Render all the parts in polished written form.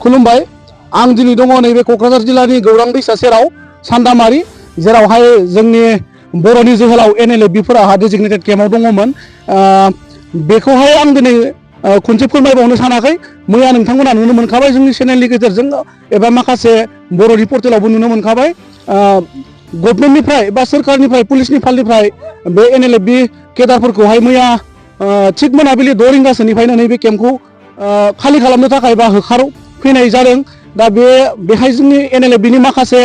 खुलुमबाय आं दिनै दङ नैबे क'क्राझार जिल्लानि गौरां दैसा सेराव सान्दामारि जेरावहाय जोंनि बर'नि जोहोलाव NLFB-फोरा डेजिगनेटेड केम्पआव दङमोन बेखौहाय आं दिनै खनसे फोरमायबावनो सानाखै मैया नोंथांमोना नुनो मोनखाबाय जोंनि चेनेलनि गेजेरजों एबा माखासे बर'नि पर्टेलावबो नुनो मोनखाबाय गभर्नमेन्टनिफ्राय बा सोरखारनिफ्राय पुलिसनि फालनिफ्राय बे NLFB केडारफोरखौहाय मैया थिग मोनाबिलि 6 रिंगासोनिफ्रायनो नैबे केम्पखौ खालि खालामनो थाखाय बा होखार फैनाय जादों दा बेहाय जोंनि NLFB-नि माखासे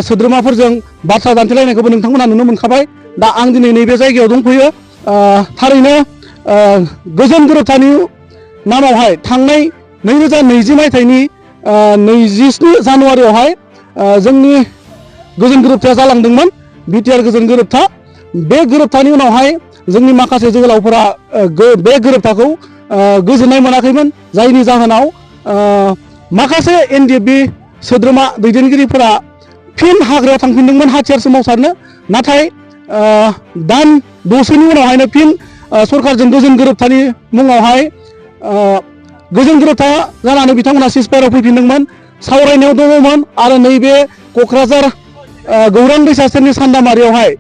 सोद्रोमाफोरजों बाथ्रा दान्थेलायनायखौबो नोंथांमोना नुनो मोनखाबाय दा आं दिनै नैबे जायगायाव दंफैयो थारैनो गोजोन गोरोबथानि नामावहाय थांनाय 2020 मायथाइनि 27 जानुवारियावहाय जोंनि गोजोन गोरोबथाया जालांदोंमोन बिटिआर गोजोन गोरोबथा बे गोरोबथानि उनावहाय जोंनि माखासे जोहोलावफोरा बे गोरोबथाखौ गोजोननाय मोनाखैमोन जायनि जाहोनाव माखासे NDFB सोद्रोमा दैदेनगिरिफोरा फिन हाग्रायाव थांफिनदोंमोन हाथियार सोमावसारनो नाथाय दान दसेनि उनावहायनो फिन सरकारजों गोजोन गोरोबथानि मुङावहाय गोजोन गोरोबथा जानानै बिथांमोना सिजफायाराव फैफिनदोंमोन सावरायनायाव दङमोन आरो नैबे क'क्राझार गौरां दैसा सेरनि सान्दामारियावहाय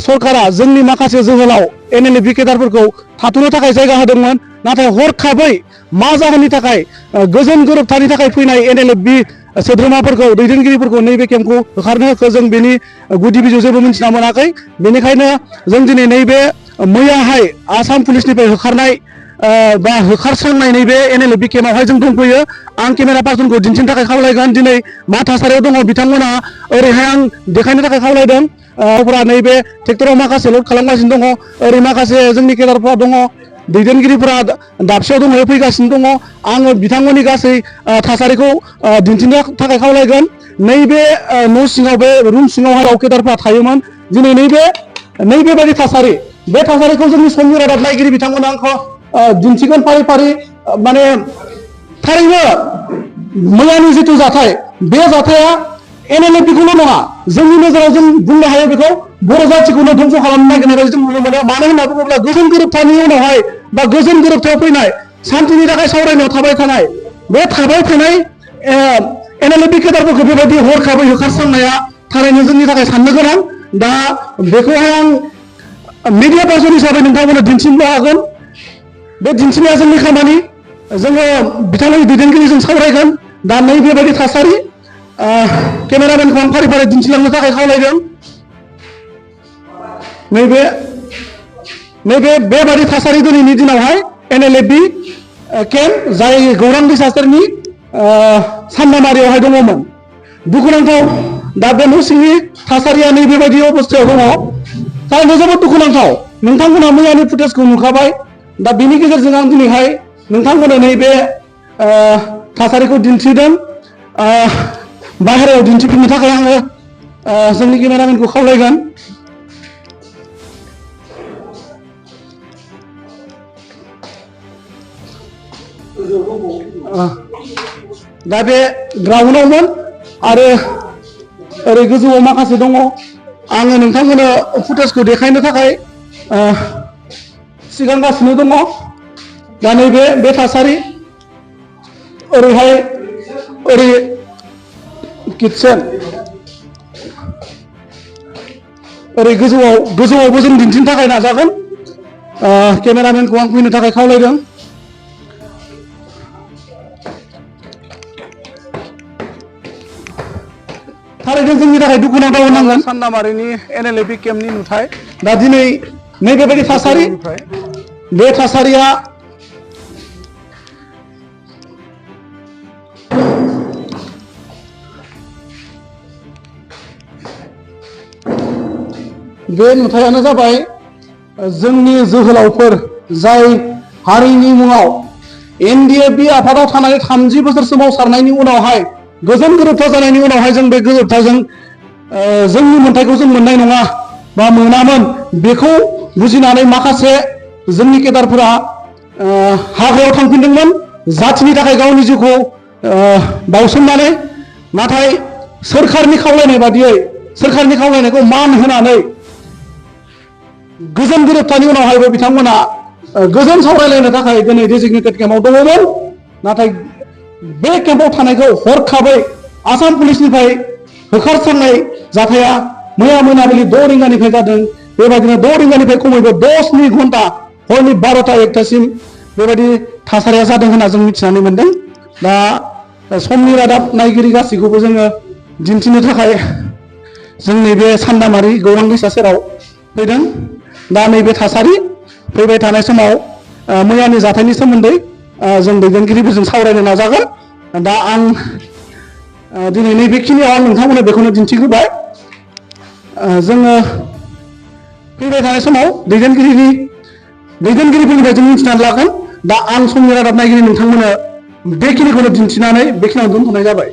सरकारा जोंनि माखासे जोहोलाव NLFB केडारफोरखौ थाथ'नो थाखाय जायगा होदोंमोन नाथाय हरखाबै मा जाहोननि थाखाय गोजोन गोरोबथानि थाखाय फैनाय NLFB सोद्रोमाफोरखौ दैदेनगिरिफोरखौ नैबे केम्पखौ होखारनो होखो जों बेनि गुदि बिजौ जेबो मिन्थिना मोनाखै बेनिखायनो जों दिनै नैबे मैयाहाय आसाम पुलिसनिफ्राय होखारनाय बा होखारस्रांनाय नैबे NLFB केम्पआवहाय जों दंफैयो आं केमेरा पार्सनखौ दिन्थिनो थाखाय खावलायगोन दिनै मा थासारियाव दङ बिथांमोना ओरैहाय आं देखायनो थाखाय खावलायदों नैबे ट्रेक्टराव माखासे लड खालामगासिनो दङ ओरै माखासे जोंनि केडारफ्रा दङ दैदेनगिरिफोरा दाबसेयाव दङ फैगासिनो दङ आङो बिथांमोननि गासै थासारिखौ दिन्थिनो थाखाय खावलायगोन नैबे न' सिङाव बे रुम सिङावहाय केडारफ्रा थायोमोन दिनै नैबेबायदि थासारि बे थासारिखौ जोंनि समनि रादाब नायगिरि बिथांमोना आंखौ दिन्थिगोन फारि फारि माने थारैनो मैयानि जिथु जाथाय बे जाथाया NLFB-खौल' नङा जोंनि नोजोराव जों बुंनो हायो बेखौ बर' जाथिखौनो धंस खालामनो नागिरनाय बायदि जों नुनो मोनो मानो होनना बुङोब्ला गोजोन गोरोबथानि उनावहाय बा गोजोन गोरोबथायाव फैनाय शान्तिनि थाखाय सावरायनायाव थाबाय थानाय बे थाबाय थानाय NLFB केडारफोरखौ बेबायदि हरखाबै होखारस्रांनाया थारैनो जोंनि थाखाय साननो गोनां दा बेखौहाय आं मिडिया पार्सन हिसाबै नोंथांमोननो दिन्थिनो हागोन बे दिन्थिनाया जोंनि खामानि जोङो बिथांमोननि दैदेनगिरिजों सावरायगोन दा नैबेबायदि थासारि केमेरामेनखौ आं फारि फारि दिन्थिलांनो थाखाय खावलायदों नैबे बेबायदि थासारि दिनैनि दिनावहाय NLFB केम्प जाय गौरां दैसा सेरनि सान्दामारियावहाय दङमोन दुखुनांथाव दा बे न' सिंनि थासारिया नैबेबायदि अबस्थायाव दङ थारैनो जोबोद दुखुनांथाव नोंथांमोना मैयानि फुटेजखौ नुखाबाय दा बेनि गेजेरजों आं दिनैहाय नोंथांमोननो नैबे थासारिखौ दिन्थिदों बाहेरायाव दिन्थिफिननो थाखाय आङो जोंनि केमेरामेनखौ खावलायगोन दा बे ग्राउन्डआवमोन आरो ओरै गोजौआव माखासे दङ आङो नोंथांमोननो फुटेजखौ देखायनो थाखाय सिगांगासिनो दङ दा नैबे थासारि ओरैहाय ओरै किटचेन ओरै गोजौआवबो जों दिन्थिनो थाखाय नाजागोन केमेरामेनखौ आं फैनो थाखाय खावलायदों थारैनो जोंनि थाखाय दुखुनांथाव होनांगोन सान्दामारिनि NLFB केम्पनि नुथाय दा दिनै नैबेबायदि थासारि बे थासारिया बे नुथायानो जाबाय जोंनि जोहोलावफोर जाय हारिनि मुङाव NDFB आफादाव थानानै 30 बोसोर सोमावसारनायनि उनावहाय गोजोन गोरोबथा जानायनि उनावहाय जों बे गोरोबथाजों जोंनि मोन्थायखौ जों मोननाय नङा बा मोनामोन बेखौ बुजिनानै माखासे जोंनि केडारफोरा हाग्रायाव थांफिनदोंमोन जाथिनि थाखाय गावनि जिउखौ बावसोमनानै नाथाय सोरखारनि खावलायनाय बादियै सोरखारनि खावलायनायखौ मान होनानै गोजोन गोरोबथानि उनावहायबो बिथांमोना गोजोन सावरायलायनो थाखाय दिनै डेजिगनेटेड केम्पआव दङमोन नाथाय बे केम्पआव थानायखौ हरखाबै आसाम पुलिसनिफ्राय होखारस्रांनाय जाथाया मैया मोनाबिलि 6 रिंगानिफ्राय जादों। बेबायदिनो 6 रिंगानिफ्राय खमैबो 10 घन्टा हरनि 12टा 1टासिम बेबायदि थासारिया जादों होनना जों मिथिनानै मोनदों। दा समनि रादाब नायगिरि गासैखौबो जोङो दिन्थिनो थाखाय जोंनि बे सान्दामारि गौरां दैसा सेराव फैदों। दा नैबे थासारि फैबाय थानाय समाव मैयानि जाथायनि सोमोन्दै जों दैदेनगिरिफोरजों सावरायनो नाजागोन। दा आं दिनै नैबेखिनियाव आं नोंथांमोननो बेखौनो दिन्थिग्रोबाय। जोङो फैबाय थानाय समाव दैदेनगिरिफोरनिफ्राय जों मिथिनानै लागोन। दा आं समनि रादाब नायगिरि नोंथांमोननो बेखिनिखौनो दिन्थिनानै बेखिनियाव दोनथ'नाय जाबाय।